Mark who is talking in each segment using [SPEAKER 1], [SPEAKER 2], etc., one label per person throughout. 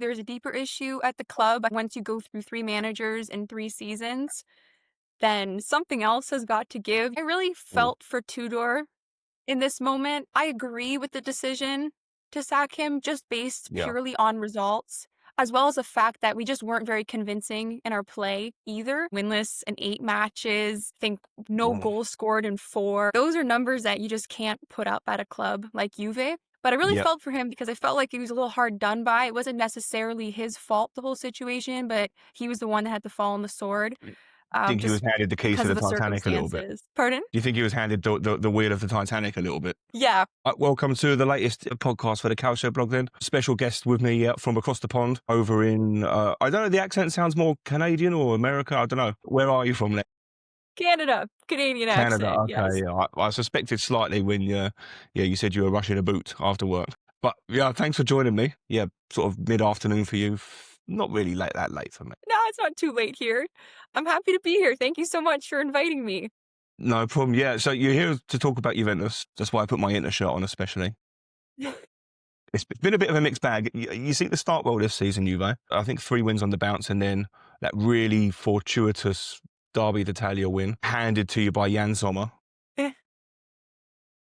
[SPEAKER 1] there's a deeper issue at the club. Once you go through 3 managers in 3 seasons, then something else has got to give. I really
[SPEAKER 2] Mm.
[SPEAKER 1] felt for Tudor in this moment. I agree with the decision to sack him just based
[SPEAKER 2] Yeah.
[SPEAKER 1] purely on results, as well as the fact that we just weren't very convincing in our play either. Winless in 8 matches, think no
[SPEAKER 2] Mm.
[SPEAKER 1] goals scored in 4. Those are numbers that you just can't put up at a club like Juve. But I really
[SPEAKER 2] Yep.
[SPEAKER 1] felt for him because I felt like he was a little hard done by. It wasn't necessarily his fault, the whole situation, but he was the one that had to fall on the sword,
[SPEAKER 2] Think he was
[SPEAKER 1] just
[SPEAKER 2] handed the keys to
[SPEAKER 1] because of
[SPEAKER 2] the
[SPEAKER 1] the
[SPEAKER 2] Titanic a little bit?
[SPEAKER 1] circumstances. Pardon?
[SPEAKER 2] Do you think he was handed the wheel of the Titanic a little bit?
[SPEAKER 1] Yeah.
[SPEAKER 2] Welcome to the latest podcast for the Calcio blog then. Special guest with me from across the pond over in, I don't know, the accent sounds more Canadian or America, I don't know. Where are you from, Lex?
[SPEAKER 1] Canada. Canadian
[SPEAKER 2] Canada,
[SPEAKER 1] accent,
[SPEAKER 2] okay,
[SPEAKER 1] yes.
[SPEAKER 2] yeah. I suspected slightly when, you said you were rushing a boot after work. But yeah, thanks for joining me. Yeah, sort of mid-afternoon for you. Not really that late for me.
[SPEAKER 1] No, it's not too late here. I'm happy to be here. Thank you so much for inviting me.
[SPEAKER 2] No problem. Yeah, so you're here to talk about Juventus. That's why I put my Inter shirt on, especially. It's been a bit of a mixed bag. You see the start well this season, Juve. I think 3 wins on the bounce, and then that really fortuitous Derby d'Italia win handed to you by Jan Sommer.
[SPEAKER 1] Eh,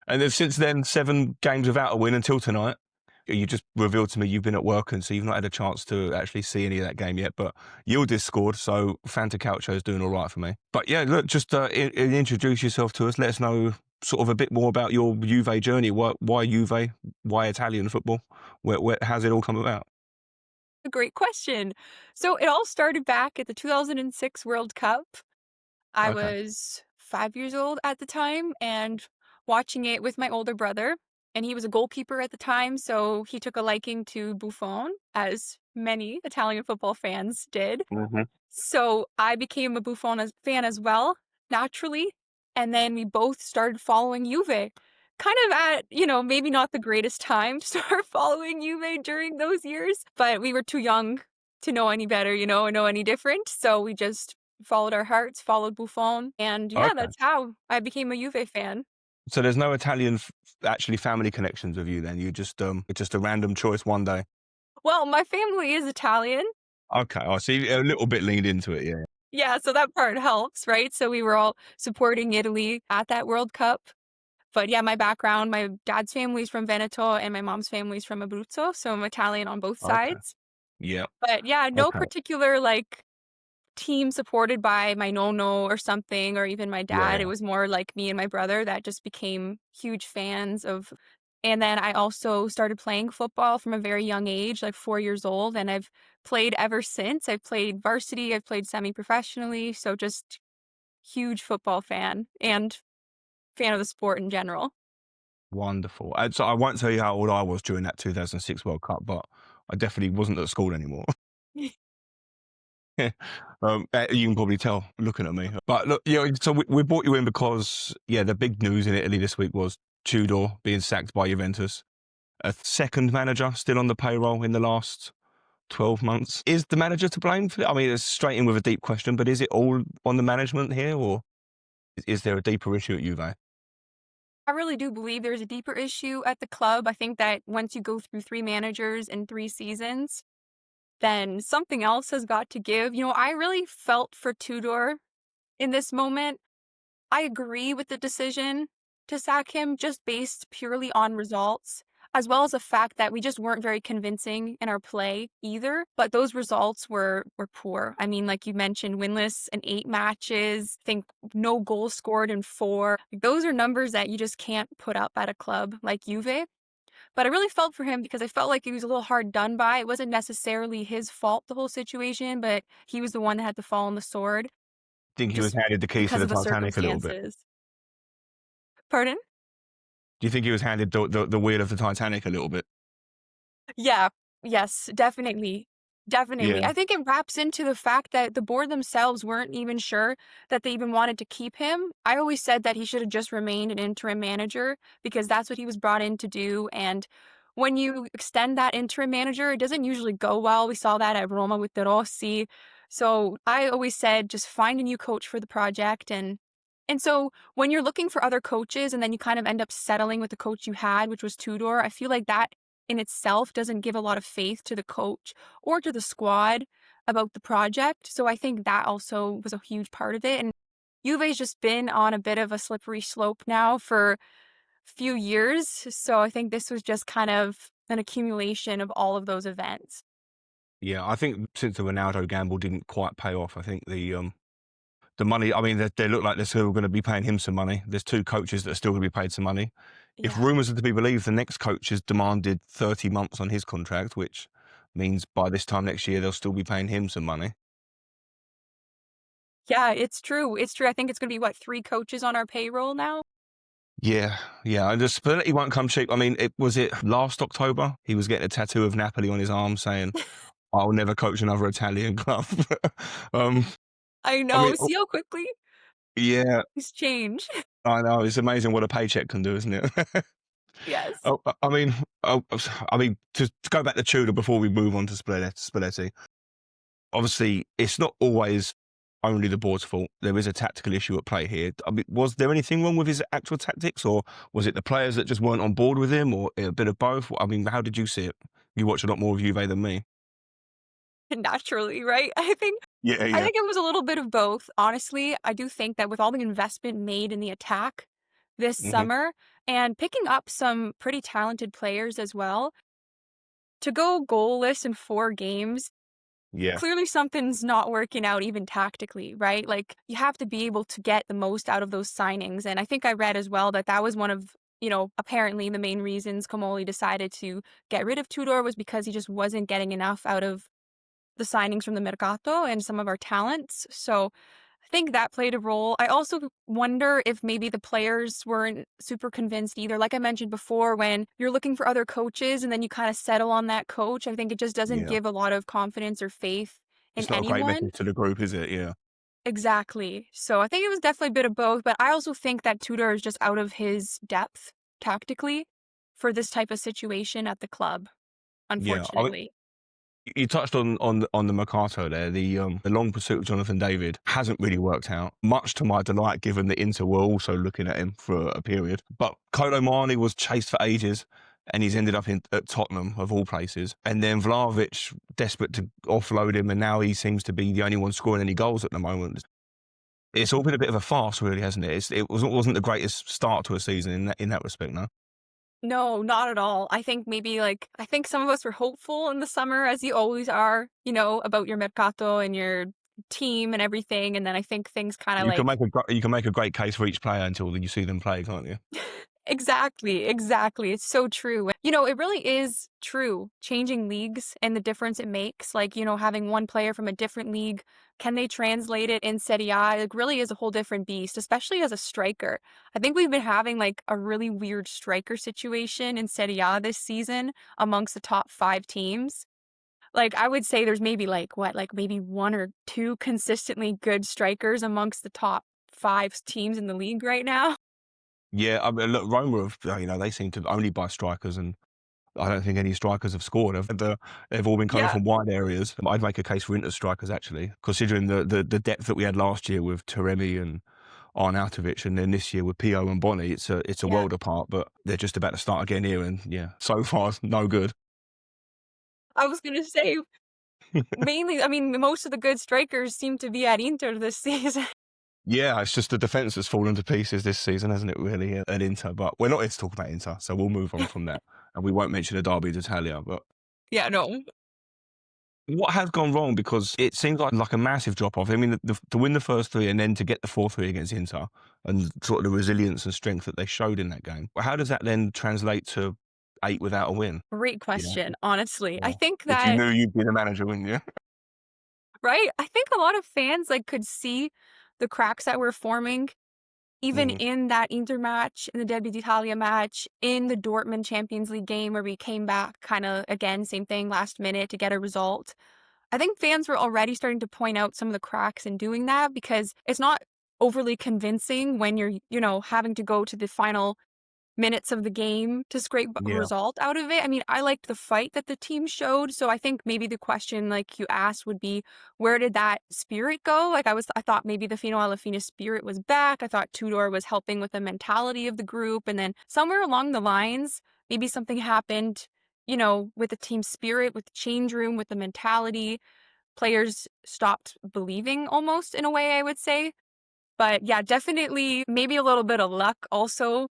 [SPEAKER 2] And then since then, 7 games without a win until tonight. You just revealed to me you've been at work, and so you've not had a chance to actually see any of that game yet. But Yildiz scored, so Fanta Calcio is doing all right for me. But yeah, look, just introduce yourself to us. Let us know sort of a bit more about your Juve journey. Why Juve? Why Italian football? How's it all come about?
[SPEAKER 1] a great question. So it all started back at the 2006 World Cup. I
[SPEAKER 2] Okay.
[SPEAKER 1] was 5 years old at the time and watching it with my older brother, and he was a goalkeeper at the time, so he took a liking to Buffon, as many Italian football fans did.
[SPEAKER 2] Hmm.
[SPEAKER 1] So I became a Buffon fan as well, naturally, and then we both started following Juve. Kind of at, maybe not the greatest time to start following Juve during those years, but we were too young to know any better, or know any different. So we just followed our hearts, followed Buffon, and yeah,
[SPEAKER 2] Okay.
[SPEAKER 1] that's how I became a Juve fan.
[SPEAKER 2] So there's no Italian actually family connections with you then. You just it's just a random choice one day.
[SPEAKER 1] Well, my family is Italian.
[SPEAKER 2] Okay. I see a little bit leaned into it. Yeah.
[SPEAKER 1] Yeah, so that part helps, right? So we were all supporting Italy at that World Cup. But yeah, my background, my dad's family is from Veneto and my mom's family is from Abruzzo, so I'm Italian on both
[SPEAKER 2] Okay.
[SPEAKER 1] sides.
[SPEAKER 2] Yeah.
[SPEAKER 1] But yeah, no
[SPEAKER 2] Okay.
[SPEAKER 1] particular like team supported by my nonno or something, or even my dad. It
[SPEAKER 2] Yeah.
[SPEAKER 1] was more like me and my brother that just became huge fans of. And then I also started playing football from a very young age, like 4 years old, and I've played ever since. I've played varsity, I've played semi-professionally, so just huge football fan and fan of the sport in general.
[SPEAKER 2] Wonderful. So I won't tell you how old I was during that 2006 World Cup, but I definitely wasn't at school anymore. You can probably tell looking at me. But look, so we brought you in because, yeah, the big news in Italy this week was Tudor being sacked by Juventus. A second manager still on the payroll in the last 12 months. Is the manager to blame for it? I mean, it's straight in with a deep question, but is it all on the management here, or is there a deeper issue at Juve?
[SPEAKER 1] I really do believe there's a deeper issue at the club. I think that once you go through 3 managers in 3 seasons, then something else has got to give. I really felt for Tudor in this moment. I agree with the decision to sack him just based purely on results, as well as the fact that we just weren't very convincing in our play either. But those results were poor. I mean, like you mentioned, winless in 8 matches, think no goals scored in 4. Like, those are numbers that you just can't put up at a club like Juve. But I really felt for him because I felt like he was a little hard done by. It wasn't necessarily his fault, the whole situation, but he was the one that had to fall on the sword
[SPEAKER 2] Think he was
[SPEAKER 1] just
[SPEAKER 2] handed the keys to
[SPEAKER 1] because
[SPEAKER 2] the
[SPEAKER 1] of the
[SPEAKER 2] Titanic a little bit?
[SPEAKER 1] circumstances. Pardon?
[SPEAKER 2] Do you think he was handed the wheel of the Titanic a little bit?
[SPEAKER 1] Yeah. Yes, definitely. Definitely.
[SPEAKER 2] Yeah.
[SPEAKER 1] I think it wraps into the fact that the board themselves weren't even sure that they even wanted to keep him. I always said that he should have just remained an interim manager because that's what he was brought in to do. And when you extend that interim manager, it doesn't usually go well. We saw that at Roma with De Rossi. So I always said just find a new coach for the project. And so when you're looking for other coaches and then you kind of end up settling with the coach you had, which was Tudor, I feel like that in itself doesn't give a lot of faith to the coach or to the squad about the project. So I think that also was a huge part of it. And Juve's just been on a bit of a slippery slope now for a few years. So I think this was just kind of an accumulation of all of those events.
[SPEAKER 2] Yeah, I think since the Ronaldo gamble didn't quite pay off, I think the money. I mean, they look like they're still going to be paying him some money. There's two coaches that are still going to be paid some money. If
[SPEAKER 1] Yeah.
[SPEAKER 2] rumours are to be believed, the next coach has demanded 30 months on his contract, which means by this time next year they'll still be paying him some money.
[SPEAKER 1] Yeah, it's true. It's true. I think it's going to be what, three coaches on our payroll now?
[SPEAKER 2] Yeah, yeah. And the Spalletti won't come cheap. I mean, it last October he was getting a tattoo of Napoli on his arm saying, "I'll never coach another Italian club." um,
[SPEAKER 1] I
[SPEAKER 2] I
[SPEAKER 1] know.
[SPEAKER 2] mean,
[SPEAKER 1] See how quickly
[SPEAKER 2] yeah,
[SPEAKER 1] things change.
[SPEAKER 2] I know. It's amazing what a paycheck can do, isn't it?
[SPEAKER 1] Yes.
[SPEAKER 2] Oh, I mean, to go back to Tudor before we move on to Spalletti. Obviously, it's not always only the board's fault. There is a tactical issue at play here. I mean, was there anything wrong with his actual tactics, or was it the players that just weren't on board with him, or a bit of both? I mean, how did you see it? You watch a lot more of Juve than me.
[SPEAKER 1] Naturally, right?
[SPEAKER 2] Yeah,
[SPEAKER 1] I
[SPEAKER 2] yeah,
[SPEAKER 1] think it was a little bit of both. Honestly, I do think that with all the investment made in the attack this
[SPEAKER 2] hmm
[SPEAKER 1] summer and picking up some pretty talented players as well, to go goalless in 4 games,
[SPEAKER 2] yeah,
[SPEAKER 1] clearly something's not working out even tactically, right? Like you have to be able to get the most out of those signings. And I think I read as well that that was one of, apparently the main reasons Comoli decided to get rid of Tudor was because he just wasn't getting enough out of the signings from the Mercato and some of our talents. So I think that played a role. I also wonder if maybe the players weren't super convinced either. Like I mentioned before, when you're looking for other coaches and then you kind of settle on that coach, I think it just doesn't
[SPEAKER 2] yeah.
[SPEAKER 1] give a lot of confidence or faith in
[SPEAKER 2] It's not a great
[SPEAKER 1] anyone.
[SPEAKER 2] message to the group, is it? Yeah,
[SPEAKER 1] Exactly. So I think it was definitely a bit of both, but I also think that Tudor is just out of his depth tactically for this type of situation at the club,
[SPEAKER 2] yeah.
[SPEAKER 1] unfortunately.
[SPEAKER 2] You touched on the Mercato there. The long pursuit of Jonathan David hasn't really worked out, much to my delight, given that Inter were also looking at him for a period. But Kolo Muani was chased for ages, and he's ended up at Tottenham of all places. And then Vlahovic desperate to offload him, and now he seems to be the only one scoring any goals at the moment. It's all been a bit of a farce, really, hasn't it? It wasn't the greatest start to a season in that respect, no.
[SPEAKER 1] No, not at all. I think maybe I think some of us were hopeful in the summer, as you always are, about your mercato and your team and everything. And then I think things kind of
[SPEAKER 2] You can make a great case for each player until you see them play, can't you?
[SPEAKER 1] exactly, exactly. It's so true. It really is true. Changing leagues and the difference it makes, having one player from a different league, can they translate it in Serie A? It really is a whole different beast, especially as a striker. I think we've been having a really weird striker situation in Serie A this season amongst the top 5 teams. I would say there's maybe maybe one or two consistently good strikers amongst the top 5 teams in the league right now.
[SPEAKER 2] Yeah, I mean, look, Roma have, they seem to only buy strikers, and I don't think any strikers have scored. They've all been coming
[SPEAKER 1] Yeah,
[SPEAKER 2] from wide areas. I'd make a case for Inter strikers, actually, considering the depth that we had last year with Taremi and Arnautovic, and then this year with Pio and Boni. It's a
[SPEAKER 1] yeah.
[SPEAKER 2] world apart, but they're just about to start again here, and yeah, so far, no good.
[SPEAKER 1] I was gonna say mainly, I mean, most of the good strikers seem to be at Inter this season.
[SPEAKER 2] Yeah, it's just the defence has fallen to pieces this season, hasn't it, really, at Inter? But we're not here to talk about Inter, so we'll move on from that, and we won't mention the Derby d'Italia, but
[SPEAKER 1] Yeah, no.
[SPEAKER 2] what has gone wrong? Because it seems like a massive drop off. I mean, to win the first three and then to get the 4-3 against Inter and sort of the resilience and strength that they showed in that game. How does that then translate to 8 without a win?
[SPEAKER 1] Great
[SPEAKER 2] You know,
[SPEAKER 1] question, honestly. I
[SPEAKER 2] yeah.
[SPEAKER 1] think
[SPEAKER 2] If you
[SPEAKER 1] that
[SPEAKER 2] knew you'd be the manager, wouldn't you?
[SPEAKER 1] right? I think a lot of fans, could see the cracks that were forming even
[SPEAKER 2] hmm
[SPEAKER 1] in that Inter match, in the Derby d'Italia match, in the Dortmund Champions League game where we came back kinda again, same thing, last minute to get a result. I think fans were already starting to point out some of the cracks in doing that because it's not overly convincing when you're, having to go to the final minutes of the game to scrape a
[SPEAKER 2] Yeah,
[SPEAKER 1] result out of it. I mean, I liked the fight that the team showed, so I think maybe the question like you asked would be where did that spirit go? I thought maybe the Fino alla fine spirit was back. I thought Tudor was helping with the mentality of the group and then somewhere along the lines, maybe something happened with the team spirit, with the change room, with the mentality, players stopped believing almost in a way, I would say. But yeah, definitely maybe a little bit of luck also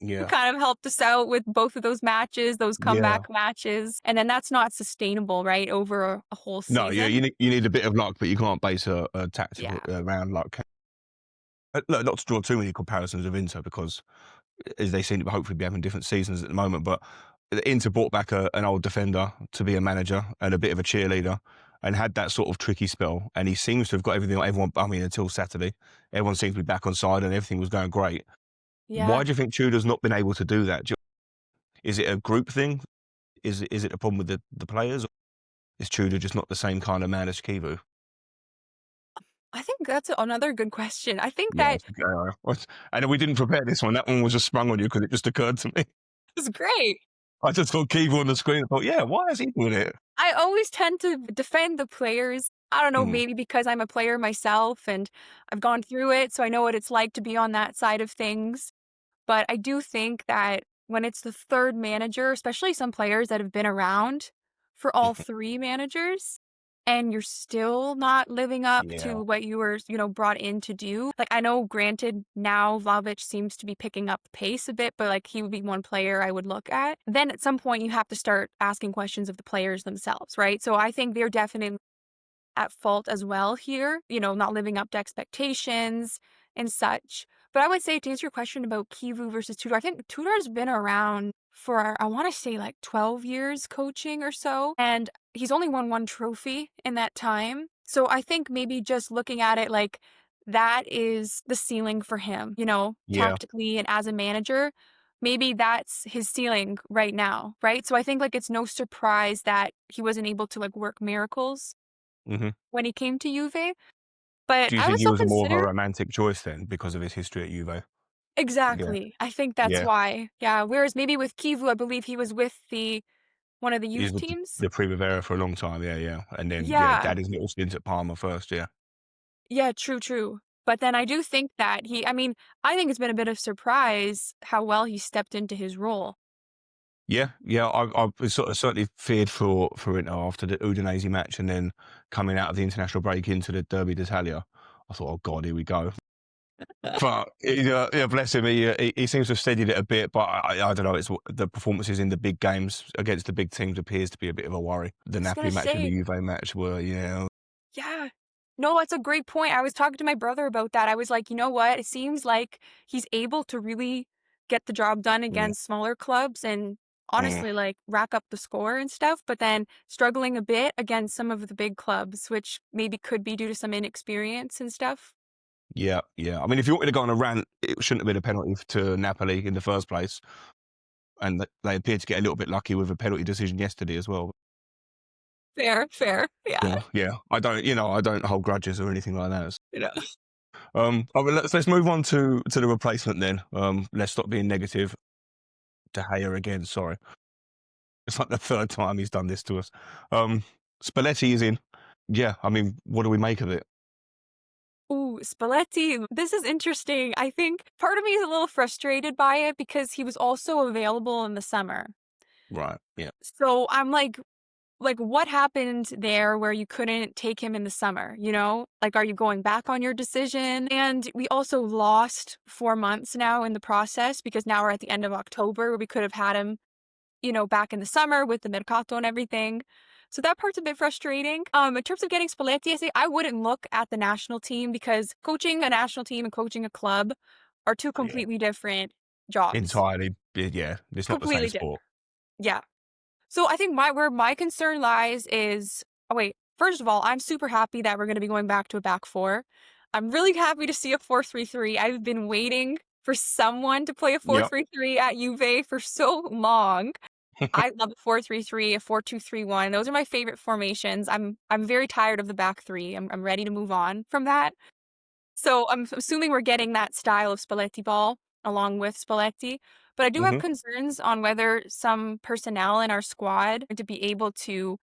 [SPEAKER 2] Yeah.
[SPEAKER 1] kind of helped us out with both of those matches, those
[SPEAKER 2] Yeah.
[SPEAKER 1] comeback matches. And then that's not sustainable, right, over a whole
[SPEAKER 2] No, yeah,
[SPEAKER 1] season.
[SPEAKER 2] you need a bit of luck, but you can't base a tactic
[SPEAKER 1] Yeah.
[SPEAKER 2] around luck. Look, not to draw too many comparisons of Inter because as they seem to hopefully be having different seasons at the moment, but Inter brought back an old defender to be a manager and a bit of a cheerleader and had that sort of tricky spell. And he seems to have got everything, everyone, I mean, until Saturday, everyone seems to be back on side and everything was going great. Why
[SPEAKER 1] Yeah.
[SPEAKER 2] do you think Tudor's not been able to do that? Is it a group thing? Is it a problem with the players? Or is Tudor just not the same kind of man as Kivu?
[SPEAKER 1] I think that's another good question. I think
[SPEAKER 2] Yeah,
[SPEAKER 1] that
[SPEAKER 2] it's I know we didn't prepare this one. That one was just sprung on you because it just occurred to me.
[SPEAKER 1] is great.
[SPEAKER 2] I just saw Kivu on the screen and thought, yeah, why is he doing it?
[SPEAKER 1] I always tend to defend the players. I don't know,
[SPEAKER 2] Mm.
[SPEAKER 1] maybe because I'm a player myself and I've gone through it, so I know what it's like to be on that side of things. But I do think that when it's the 3rd manager, especially some players that have been around for all 3 managers, and you're still not living up
[SPEAKER 2] Yeah.
[SPEAKER 1] to what you were, brought in to do. Like, I know granted now Vlahovic seems to be picking up the pace a bit, but, like, he would be one player I would look at. Then at some point, you have to start asking questions of the players themselves, right? So I think they're definitely at fault as well here, not living up to expectations and such. But I would say to answer your question about Kivu versus Tudor, I think Tudor's been around for, I want to say like 12 years coaching or so. And he's only won one trophy in that time. So I think maybe just looking at it like that is the ceiling for him,
[SPEAKER 2] Yeah.
[SPEAKER 1] tactically and as a manager. Maybe that's his ceiling right now, right? So I think like it's no surprise that he wasn't able to like work miracles
[SPEAKER 2] Hmm.
[SPEAKER 1] when he came to Juve, but
[SPEAKER 2] Do you
[SPEAKER 1] I
[SPEAKER 2] think
[SPEAKER 1] would
[SPEAKER 2] he
[SPEAKER 1] still
[SPEAKER 2] was a more of a
[SPEAKER 1] consider.
[SPEAKER 2] romantic choice then because of his history at Juve? Yeah.
[SPEAKER 1] Exactly. I think that's
[SPEAKER 2] Yeah.
[SPEAKER 1] why. Yeah, whereas maybe with Kivu, I believe he was with one of the
[SPEAKER 2] He
[SPEAKER 1] youth
[SPEAKER 2] was with
[SPEAKER 1] teams.
[SPEAKER 2] the Primavera for a long time. Yeah, yeah. And then, yeah,
[SPEAKER 1] Yeah.
[SPEAKER 2] Daddy's little stint at Parma first. Yeah.
[SPEAKER 1] Yeah, true, true. But then I do think that I mean, I think it's been a bit of surprise how well he stepped into his role.
[SPEAKER 2] Yeah, yeah, I was sort of certainly feared for Inter after the Udinese match, and then coming out of the international break into the Derby d'Italia. I thought, "Oh God, here we go." But yeah, bless him. He seems to have steadied it a bit, but I don't know. It's the performances in the big games against the big teams appears to be a bit of a worry. The
[SPEAKER 1] I was gonna
[SPEAKER 2] Napoli match and the
[SPEAKER 1] say,
[SPEAKER 2] Juve match were, yeah,
[SPEAKER 1] yeah. No, that's a great point. I was talking to my brother about that. I was like, you know what? It seems like he's able to really get the job done
[SPEAKER 2] mm,
[SPEAKER 1] against smaller clubs and
[SPEAKER 2] mm,
[SPEAKER 1] honestly like rack up the score and stuff, but then struggling a bit against some of the big clubs, which maybe could be due to some inexperience and stuff.
[SPEAKER 2] yeah, yeah. I mean, if you wanted to go on a rant, it shouldn't have been a penalty to Napoli in the first place, and they appeared to get a little bit lucky with a penalty decision yesterday as well.
[SPEAKER 1] Fair, fair. Yeah.
[SPEAKER 2] Yeah, yeah. I don't hold grudges or anything like that.
[SPEAKER 1] You know.
[SPEAKER 2] I mean, let's move on to the replacement then. Let's stop being negative. De Gea again. Sorry, it's like the 3rd time he's done this to us. Um, Spalletti is in. Yeah, I mean, what do we make of it?
[SPEAKER 1] Ooh, Spalletti. This is interesting. I think part of me is a little frustrated by it because he was also available in the summer.
[SPEAKER 2] Right. Yeah.
[SPEAKER 1] So I'm like, what happened there where you couldn't take him in the summer, you know? Like, are you going back on your decision? And we also lost 4 months now in the process because now we're at the end of October where we could have had him, back in the summer with the Mercato and everything. So that part's a bit frustrating. In terms of getting Spalletti, I say I wouldn't look at the national team because coaching a national team and coaching a club are 2
[SPEAKER 2] Yeah.
[SPEAKER 1] completely different jobs.
[SPEAKER 2] Entirely. Yeah. It's not the same
[SPEAKER 1] Completely different.
[SPEAKER 2] sport.
[SPEAKER 1] Yeah. So I think where my concern lies is oh wait, first of all, I'm super happy that we're gonna be going back to a back four. I'm really happy to see a 4-3-3. I've been waiting for someone to play a
[SPEAKER 2] Yep.
[SPEAKER 1] 4-3-3 at Juve for so long. I love a 4-3-3, a 4-2-3-1. Those are my favorite formations. I'm very tired of the back three. I'm ready to move on from that. So I'm assuming we're getting that style of Spalletti ball along with Spalletti. But I do have
[SPEAKER 2] Hmm.
[SPEAKER 1] concerns on whether some personnel in our squad to be able to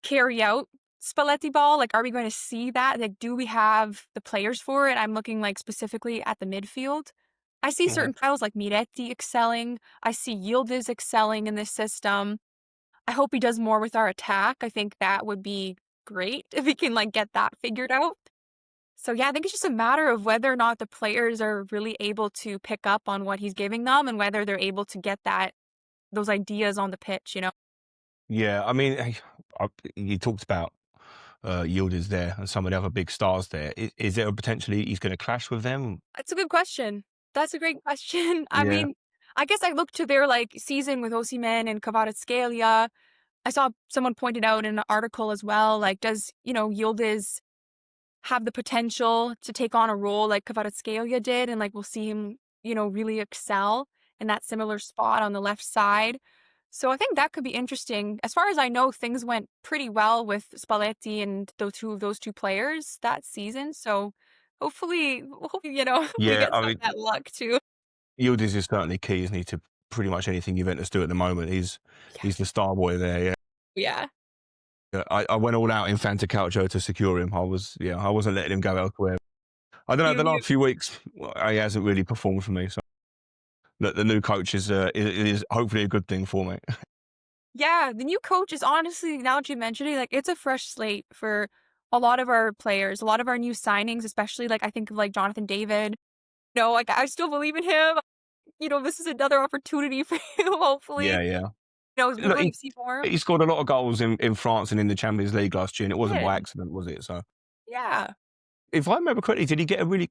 [SPEAKER 1] carry out Spalletti ball. Like, are we going to see that? Like, do we have the players for it? I'm looking like specifically at the midfield. I see
[SPEAKER 2] Hmm.
[SPEAKER 1] certain styles like Miretti excelling. I see Yildiz excelling in this system. I hope he does more with our attack. I think that would be great if we can, like, get that figured out. So, yeah, I think it's just a matter of whether or not the players are really able to pick up on what he's giving them and whether they're able to get those ideas on the pitch, you know?
[SPEAKER 2] Yeah, I mean, you talked about Yildiz there and some of the other big stars there. Is there a potentially he's going to clash with them?
[SPEAKER 1] That's a good question. That's a great question. I
[SPEAKER 2] Yeah,
[SPEAKER 1] mean, I guess I look to their, like, season with Osimhen and Kvaratskhelia. I saw someone pointed out in an article as well, like, does, Yildiz have the potential to take on a role like Kvaratskhelia did, and, like, we'll see him, really excel in that similar spot on the left side. So I think that could be interesting. As far as I know, things went pretty well with Spalletti and those two players that season, so hopefully, we
[SPEAKER 2] yeah.
[SPEAKER 1] get
[SPEAKER 2] I
[SPEAKER 1] some of
[SPEAKER 2] mean,
[SPEAKER 1] that luck too.
[SPEAKER 2] Yildiz is certainly key, isn't he, to pretty much anything Juventus do at the moment. He's the
[SPEAKER 1] Yes.
[SPEAKER 2] star boy there. Yeah.
[SPEAKER 1] Yeah.
[SPEAKER 2] Yeah, I went all out in Fantacalcio to secure him. I wasn't letting him go elsewhere. I don't know.
[SPEAKER 1] You
[SPEAKER 2] The
[SPEAKER 1] you
[SPEAKER 2] last few weeks, well, he hasn't really performed for me. So the new coach is hopefully a good thing for me.
[SPEAKER 1] Yeah, the new coach is honestly, now that you mention it, like, it's a fresh slate for a lot of our players, a lot of our new signings, especially, like, I think of, like, Jonathan David. No, like, I still believe in him. This is another opportunity for him, hopefully.
[SPEAKER 2] Yeah, yeah.
[SPEAKER 1] We'll
[SPEAKER 2] Look,
[SPEAKER 1] really see more.
[SPEAKER 2] he scored a lot of goals in France and in the Champions League last year, and it wasn't by
[SPEAKER 1] Did.
[SPEAKER 2] accident, was it? So,
[SPEAKER 1] Yeah.
[SPEAKER 2] if I remember correctly, did he get a really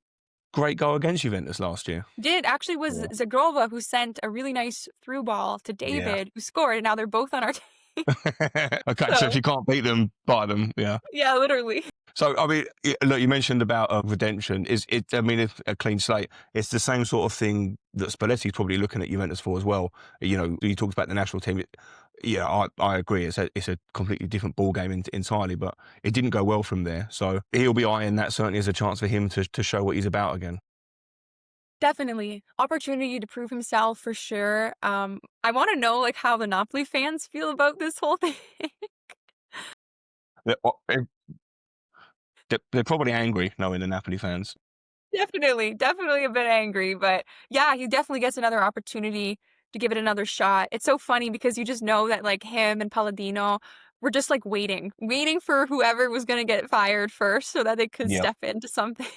[SPEAKER 2] great goal against Juventus last year?
[SPEAKER 1] Did. Actually was
[SPEAKER 2] Yeah.
[SPEAKER 1] Zagrova who sent a really nice through ball to
[SPEAKER 2] Yeah.
[SPEAKER 1] David, who scored, and now they're both on our team.
[SPEAKER 2] Okay, so if
[SPEAKER 1] So,
[SPEAKER 2] you can't beat them, buy them. Yeah.
[SPEAKER 1] yeah, literally.
[SPEAKER 2] So, I mean, look, you mentioned about redemption. Is it? I mean, it's a clean slate. It's the same sort of thing that Spalletti's probably looking at Juventus for as well. You talked about the national team. Yeah, I agree. It's a completely different ball game entirely, but it didn't go well from there. So he'll be eyeing that certainly as a chance for him to show what he's about again.
[SPEAKER 1] Definitely. Opportunity to prove himself for sure. I wanna know, like, how the Napoli fans feel about this whole thing.
[SPEAKER 2] They're probably angry knowing the Napoli fans.
[SPEAKER 1] Definitely a bit angry, but yeah, he definitely gets another opportunity to give it another shot. It's so funny because you just know that, like, him and Palladino were just, like, waiting for whoever was gonna get fired first so that they could
[SPEAKER 2] Yeah.
[SPEAKER 1] step into something.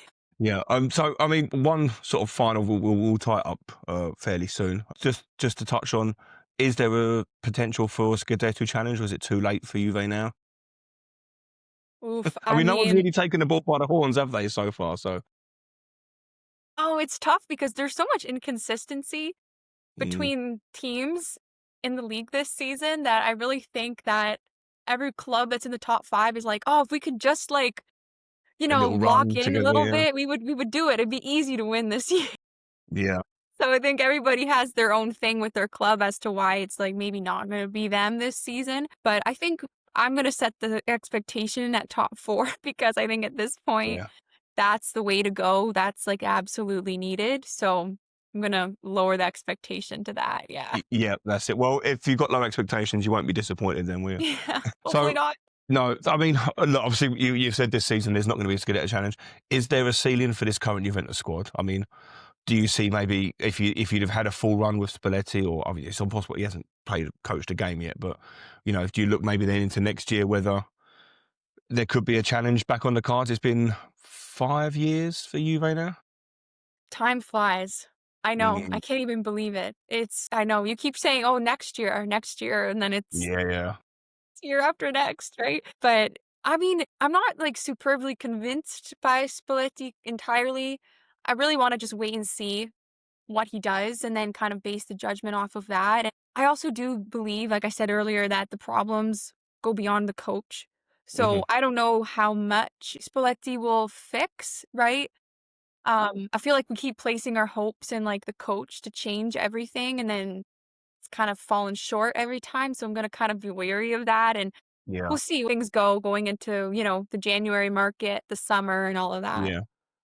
[SPEAKER 2] Yeah. So I mean, one sort of final we'll tie it up fairly soon. Just to touch on, is there a potential for a Scudetto challenge, or is it too late for Juve now?
[SPEAKER 1] Oof,
[SPEAKER 2] I
[SPEAKER 1] I
[SPEAKER 2] mean, no one's
[SPEAKER 1] mean,
[SPEAKER 2] really taken the ball by the horns, have they, so far? So,
[SPEAKER 1] oh, it's tough because there's so much inconsistency
[SPEAKER 2] mm,
[SPEAKER 1] between teams in the league this season that I really think that every club that's in the top 5 is like, "Oh, if we could just, like,
[SPEAKER 2] a little
[SPEAKER 1] lock
[SPEAKER 2] run
[SPEAKER 1] in a
[SPEAKER 2] together,
[SPEAKER 1] little
[SPEAKER 2] yeah.
[SPEAKER 1] bit, we would do it. It'd be easy to win this year."
[SPEAKER 2] Yeah.
[SPEAKER 1] So I think everybody has their own thing with their club as to why it's, like, maybe not gonna be them this season, but I think I'm gonna set the expectation at top 4 because I think at this point,
[SPEAKER 2] Yeah.
[SPEAKER 1] that's the way to go. That's, like, absolutely needed, so I'm gonna lower the expectation to that, yeah.
[SPEAKER 2] Yeah, that's it. Well, if you've got low expectations, you won't be disappointed then, will you?
[SPEAKER 1] Yeah, hopefully
[SPEAKER 2] So,
[SPEAKER 1] not.
[SPEAKER 2] no, I mean, look, obviously, you've said this season there's not going to be a Scudetto challenge. Is there a ceiling for this current Juventus squad? I mean, do you see maybe if you'd have had a full run with Spalletti, or I mean, it's impossible he hasn't coached a game yet, but do you look maybe then into next year whether there could be a challenge back on the cards? It's been 5 years for Juve now.
[SPEAKER 1] Time flies. I know,
[SPEAKER 2] Mm,
[SPEAKER 1] I can't even believe it. I know, you keep saying, "Oh, next year," and then it's
[SPEAKER 2] yeah, yeah,
[SPEAKER 1] year after next, right? But, I mean, I'm not, like, superbly convinced by Spalletti entirely. I really wanna just wait and see what he does and then kind of base the judgment off of that. And I also do believe, like I said earlier, that the problems go beyond the coach.
[SPEAKER 2] hmm
[SPEAKER 1] So I don't know how much Spalletti will fix, right? I feel like we keep placing our hopes in, like, the coach to change everything, and then it's kind of fallen short every time, so I'm gonna kind of be wary of that, and
[SPEAKER 2] yeah,
[SPEAKER 1] we'll see how things go going into, the January market, the summer, and all of that.
[SPEAKER 2] yeah.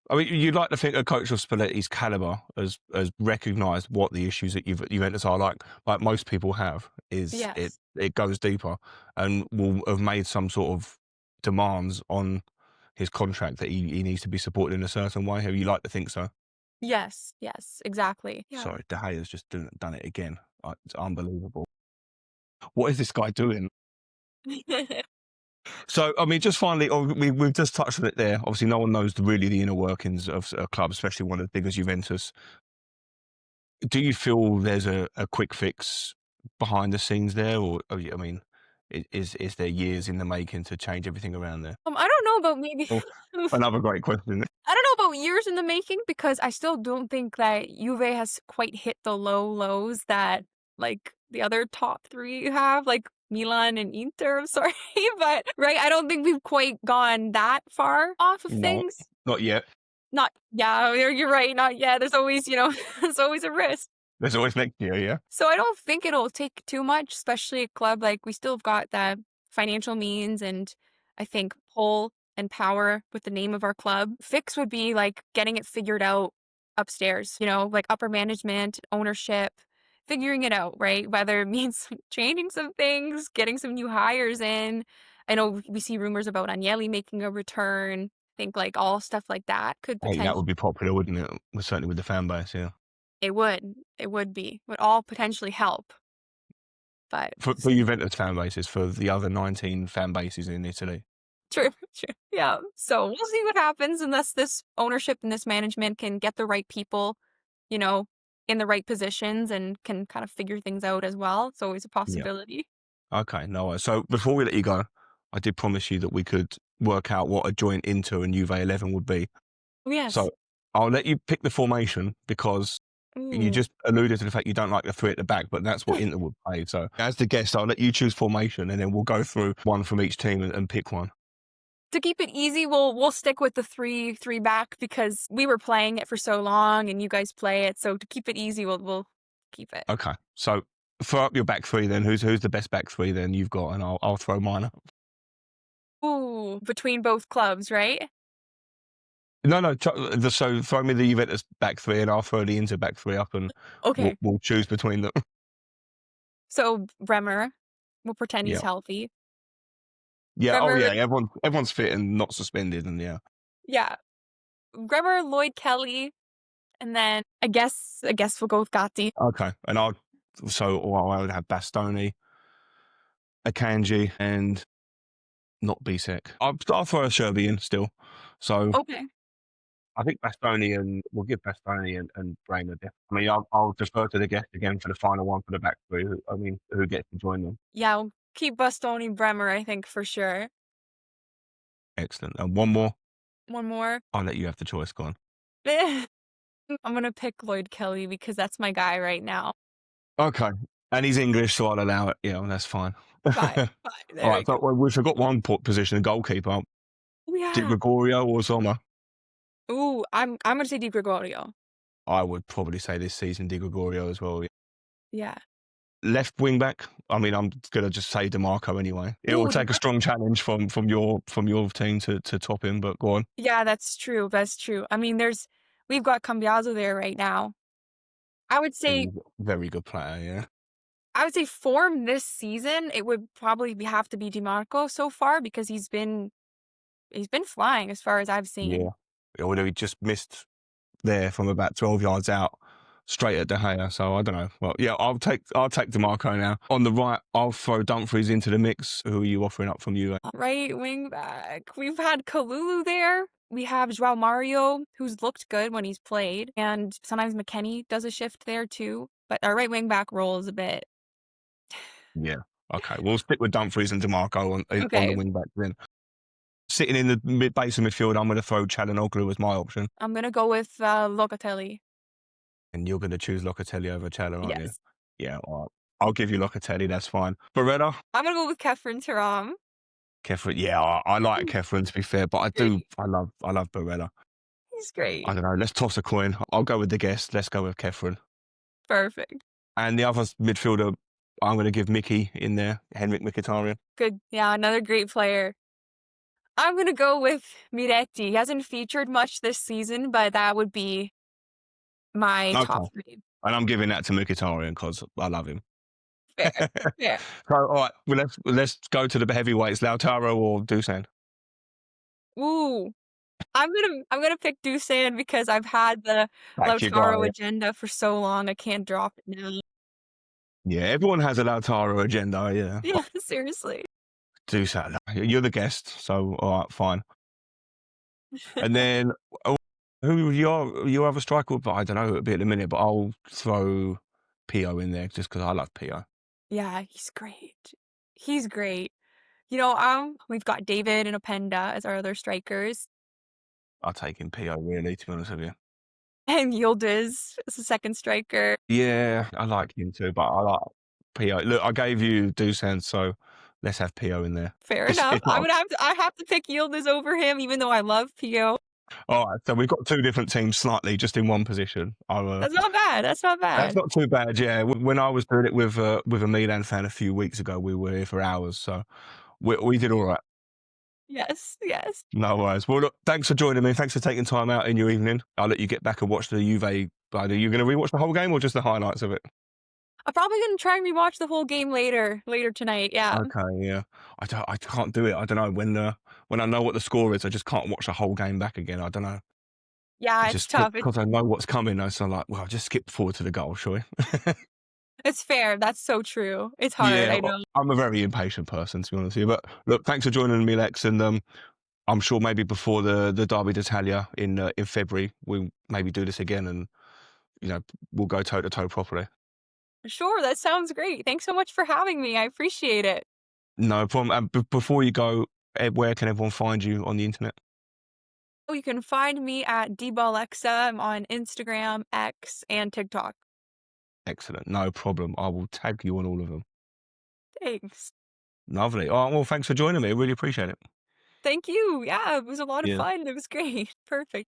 [SPEAKER 2] I mean, you'd like to think a coach of Spalletti's caliber has recognised what the issues that Juventus are like most people have. Is
[SPEAKER 1] Yes.
[SPEAKER 2] it goes deeper and will have made some sort of demands on his contract that he needs to be supported in a certain way. Have you like to think so?
[SPEAKER 1] Yes, exactly. Yeah.
[SPEAKER 2] Sorry, De Gea's just done it again. It's unbelievable. what is this guy doing? So, I mean, just finally, we've just touched on it there. Obviously, no one knows really the inner workings of a club, especially one as big as Juventus. Do you feel there's a quick fix behind the scenes there, or I mean, is there years in the making to change everything around there?
[SPEAKER 1] I don't know about maybe
[SPEAKER 2] Oh, another great question.
[SPEAKER 1] I don't know about years in the making because I still don't think that Juve has quite hit the low lows that like the other top three have, like Milan and Inter. I'm sorry, but right, I don't think we've quite gone that far off of
[SPEAKER 2] No,
[SPEAKER 1] things.
[SPEAKER 2] not yet.
[SPEAKER 1] Not yeah, you're right. Not yet. There's always there's always a risk.
[SPEAKER 2] There's always next year, yeah.
[SPEAKER 1] So I don't think it'll take too much, especially a club like we still have got the financial means and I think pull and power with the name of our club. Fix would be like getting it figured out upstairs, like upper management, ownership, figuring it out, right? Whether it means changing some things, getting some new hires in. I know we see rumors about Agnelli making a return. I think like all stuff like that could
[SPEAKER 2] Hey, that
[SPEAKER 1] potentially
[SPEAKER 2] would be popular, wouldn't it? Well, certainly with the fan base, yeah.
[SPEAKER 1] it would. It would all potentially help. But
[SPEAKER 2] For Juventus fan bases, for the other 19 fan bases in Italy.
[SPEAKER 1] true, true. Yeah. So we'll see what happens unless this ownership and this management can get the right people, you know, in the right positions and can kind of figure things out as well. It's always a
[SPEAKER 2] Yeah.
[SPEAKER 1] possibility.
[SPEAKER 2] Okay, no worries. So before we let you go, I did promise you that we could work out what a joint Inter and Juve 11 would be.
[SPEAKER 1] Yes.
[SPEAKER 2] So I'll let you pick the formation because you
[SPEAKER 1] Ooh.
[SPEAKER 2] just alluded to the fact you don't like the three at the back, but that's what Inter would play. So as the guest, I'll let you choose formation and then we'll go through one from each team and pick one.
[SPEAKER 1] To keep it easy, we'll stick with the three back because we were playing it for so long and you guys play it. So to keep it easy, we'll keep it.
[SPEAKER 2] Okay. So throw up your back three then. Who's the best back three then you've got? And I'll throw mine up.
[SPEAKER 1] Ooh, between both clubs, right?
[SPEAKER 2] No, no. So throw me the Juventus back three, and I'll throw the Inter back three up, and
[SPEAKER 1] Okay.
[SPEAKER 2] we'll choose between them.
[SPEAKER 1] So Bremer, we'll pretend he's
[SPEAKER 2] Yeah,
[SPEAKER 1] healthy.
[SPEAKER 2] yeah. Oh,
[SPEAKER 1] Bremer,
[SPEAKER 2] yeah. Everyone's fit and not suspended, and yeah.
[SPEAKER 1] yeah. Bremer, Lloyd Kelly, and then I guess we'll go with Gatti.
[SPEAKER 2] Okay, and I would have Bastoni, Akanji, and not Bisek. I'll throw a Sherby in still. So
[SPEAKER 1] Okay.
[SPEAKER 2] I think Bastoni and we'll give Bastoni and Brainerd. I mean, I'll defer to the guest again for the final one for the back three. I mean, who gets to join them?
[SPEAKER 1] Yeah, we'll keep Bastoni Bremer, I think, for sure.
[SPEAKER 2] Excellent. And one more.
[SPEAKER 1] One more.
[SPEAKER 2] I'll let you have the choice. Go on.
[SPEAKER 1] I'm gonna pick Lloyd Kelly because that's my guy right now.
[SPEAKER 2] Okay. And he's English, so I'll allow it. Yeah, well, that's fine.
[SPEAKER 1] Fine,
[SPEAKER 2] All
[SPEAKER 1] fine. There we
[SPEAKER 2] right. So
[SPEAKER 1] go.
[SPEAKER 2] we forgot one position, goalkeeper.
[SPEAKER 1] Oh,
[SPEAKER 2] Di
[SPEAKER 1] yeah.
[SPEAKER 2] Gregorio or Sommer?
[SPEAKER 1] Ooh, I'm gonna say Di Gregorio.
[SPEAKER 2] I would probably say this season Di Gregorio as well.
[SPEAKER 1] Yeah.
[SPEAKER 2] Left wing back. I mean, I'm gonna just say DeMarco anyway. It will
[SPEAKER 1] Ooh,
[SPEAKER 2] take a strong challenge from your team to top him, but go on.
[SPEAKER 1] yeah, that's true. That's true. I mean, we've got Cambiaso there right now. I would say
[SPEAKER 2] He's a very good player. Yeah.
[SPEAKER 1] I would say form this season, it would probably have to be DiMarco so far because he's been flying as far as I've
[SPEAKER 2] Yeah.
[SPEAKER 1] seen.
[SPEAKER 2] Although he just missed there from about 12 yards out, straight at De Gea. So I don't know. Well, yeah, I'll take DeMarco now. On the right, I'll throw Dumfries into the mix. Who are you offering up from you?
[SPEAKER 1] Right wing back. We've had Kalulu there. We have Joao Mario, who's looked good when he's played, and sometimes McKennie does a shift there too. But our right wing back role is a bit
[SPEAKER 2] Yeah. Okay, we'll stick with Dumfries and DeMarco on the
[SPEAKER 1] okay.
[SPEAKER 2] wing back then. Sitting in the base of midfield, I'm going to throw Çalhanoğlu as my option,
[SPEAKER 1] I'm gonna go with Locatelli.
[SPEAKER 2] and you're going to choose Locatelli over Çalhan, aren't you?
[SPEAKER 1] Yes,
[SPEAKER 2] Yeah, all right. I'll give you Locatelli. That's fine. Beretta,
[SPEAKER 1] I'm gonna go with Kefren Turam.
[SPEAKER 2] Kefren. Yeah, I like
[SPEAKER 1] He's
[SPEAKER 2] Kefren to be fair, but
[SPEAKER 1] great.
[SPEAKER 2] I love Beretta.
[SPEAKER 1] He's
[SPEAKER 2] I
[SPEAKER 1] great.
[SPEAKER 2] don't know. Let's toss a coin. I'll go with the guest. Let's go with Kefren.
[SPEAKER 1] Perfect.
[SPEAKER 2] And the other midfielder, I'm going to give Mickey in there, Henrik Mkhitaryan.
[SPEAKER 1] Good. Yeah, another great player. I'm gonna go with Miretti. He hasn't featured much this season, but that would be my
[SPEAKER 2] Okay.
[SPEAKER 1] top three.
[SPEAKER 2] And I'm giving that to Mkhitaryan because I love him.
[SPEAKER 1] Fair, fair.
[SPEAKER 2] So, all right, well, let's go to the heavyweights, Lautaro or Dusan.
[SPEAKER 1] Ooh, I'm gonna pick Dusan because I've had the
[SPEAKER 2] That's your guy.
[SPEAKER 1] Lautaro
[SPEAKER 2] Yeah.
[SPEAKER 1] agenda for so long. I can't drop it now.
[SPEAKER 2] Yeah, everyone has a Lautaro agenda, yeah.
[SPEAKER 1] Yeah, seriously.
[SPEAKER 2] Do so. You're the guest, so all right, fine. And then, oh, who your other striker? But I don't know. It'll be at the minute, but I'll throw Pio in there just because I love Pio.
[SPEAKER 1] Yeah, he's great. He's great. We've got David and Openda as our other strikers,
[SPEAKER 2] I'll take in Pio really, to be honest with you.
[SPEAKER 1] and Yildiz as the second striker.
[SPEAKER 2] Yeah, I like him too, but I like Pio. Look, I gave you Dusan, so let's have Pio in there.
[SPEAKER 1] Fair
[SPEAKER 2] It's
[SPEAKER 1] enough.
[SPEAKER 2] it's not.
[SPEAKER 1] I have to pick Yildiz over him, even though I love Pio.
[SPEAKER 2] All right, so we've got two different teams slightly just in one position.
[SPEAKER 1] That's not bad. That's not
[SPEAKER 2] That's
[SPEAKER 1] bad.
[SPEAKER 2] not too bad. Yeah, when I was doing it with a Milan fan a few weeks ago, we were here for hours, so we did all right.
[SPEAKER 1] Yes, yes.
[SPEAKER 2] No worries. Well, look, thanks for joining me. Thanks for taking time out in your evening. I'll let you get back and watch the Juve. But are you going to rewatch the whole game or just the highlights of it?
[SPEAKER 1] I'm probably gonna try and rewatch the whole game later tonight. Yeah,
[SPEAKER 2] Okay, yeah. I can't do it. I don't know when I know what the score is. I just can't watch the whole game back again. I don't know.
[SPEAKER 1] yeah.
[SPEAKER 2] It's
[SPEAKER 1] It's
[SPEAKER 2] just
[SPEAKER 1] tough.
[SPEAKER 2] because I know what's coming. So I'm like, well, just skip forward to the goal, shall we?
[SPEAKER 1] It's fair. That's so true. It's hard.
[SPEAKER 2] Yeah,
[SPEAKER 1] I know.
[SPEAKER 2] I'm a very impatient person, to be honest with you. But look, thanks for joining me, Lex, and I'm sure maybe before the Derby d'Italia in February, we'll maybe do this again, and you know we'll go toe to toe properly.
[SPEAKER 1] Sure, that sounds great. Thanks so much for having me. I appreciate it.
[SPEAKER 2] No problem. And before you go, where can everyone find you on the internet?
[SPEAKER 1] Oh, you can find me at dbalexa. I'm on Instagram, X, and TikTok.
[SPEAKER 2] Excellent. No problem. I will tag you on all of them.
[SPEAKER 1] Thanks.
[SPEAKER 2] Lovely. Oh, well, thanks for joining me. I really appreciate it.
[SPEAKER 1] Thank you. Yeah, it was a lot of
[SPEAKER 2] Yeah.
[SPEAKER 1] fun. It was great. Perfect.